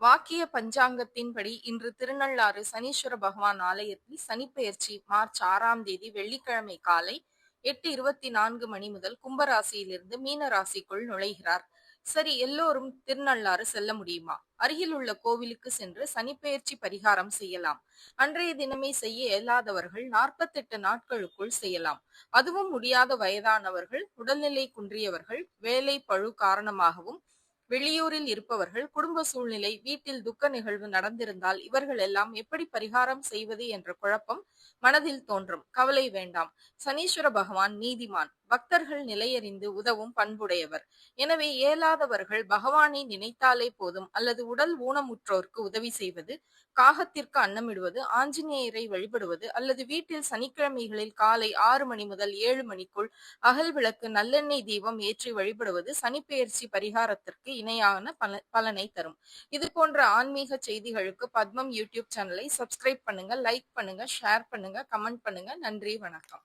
வாக்கிய பஞ்சாங்கத்தின்படி இன்று திருநள்ளாறு சனீஸ்வர பகவான் ஆலயத்தில் சனிப்பெயர்ச்சி மார்ச் 6ஆம் தேதி வெள்ளிக்கிழமை காலை 8:24 மணி முதல் கும்பராசியிலிருந்து மீன ராசிக்குள் நுழைகிறார். சரி, எல்லோரும் திருநள்ளாறு செல்ல முடியுமா? அருகில் உள்ள கோவிலுக்கு சென்று சனிப்பெயர்ச்சி பரிகாரம் செய்யலாம். அன்றைய தினமே செய்ய இயலாதவர்கள் 48 நாட்களுக்குள் செய்யலாம். அதுவும் முடியாத வயதானவர்கள், உடல்நிலை குன்றியவர்கள், வேலை பழு காரணமாகவும் வெளியூரில் இருப்பவர்கள், குடும்ப சூழ்நிலை, வீட்டில் துக்க நிகழ்வு நடந்திருந்தால் இவர்கள் எல்லாம் எப்படி பரிகாரம் செய்வது என்ற குழப்பம் மனதில் தோன்றும். கவலை வேண்டாம். சனீஸ்வர பகவான் நீதிமான், பக்தர்கள் நிலையறிந்து உதவும் பண்புடையவர். எனவே இயலாதவர்கள் பகவானை நினைத்தாலே போதும். அல்லது உடல் ஊனமுற்றோருக்கு உதவி செய்வது, காகத்திற்கு அன்னமிடுவது, ஆஞ்சநேயரை வழிபடுவது, அல்லது வீட்டில் சனிக்கிழமைகளில் காலை 6 மணி முதல் 7 மணிக்குள் அகல் விளக்கு, நல்லெண்ணெய் தீபம் ஏற்றி வழிபடுவது சனிப்பெயர்ச்சி பரிகாரத்திற்கு இணையான பலனை தரும். இது போன்ற ஆன்மீக செய்திகளுக்கு பத்மம் யூடியூப் சேனலை சப்ஸ்கிரைப் பண்ணுங்க, லைக் பண்ணுங்க, ஷேர் பண்ணுங்க, கமெண்ட் பண்ணுங்க. நன்றி, வணக்கம்.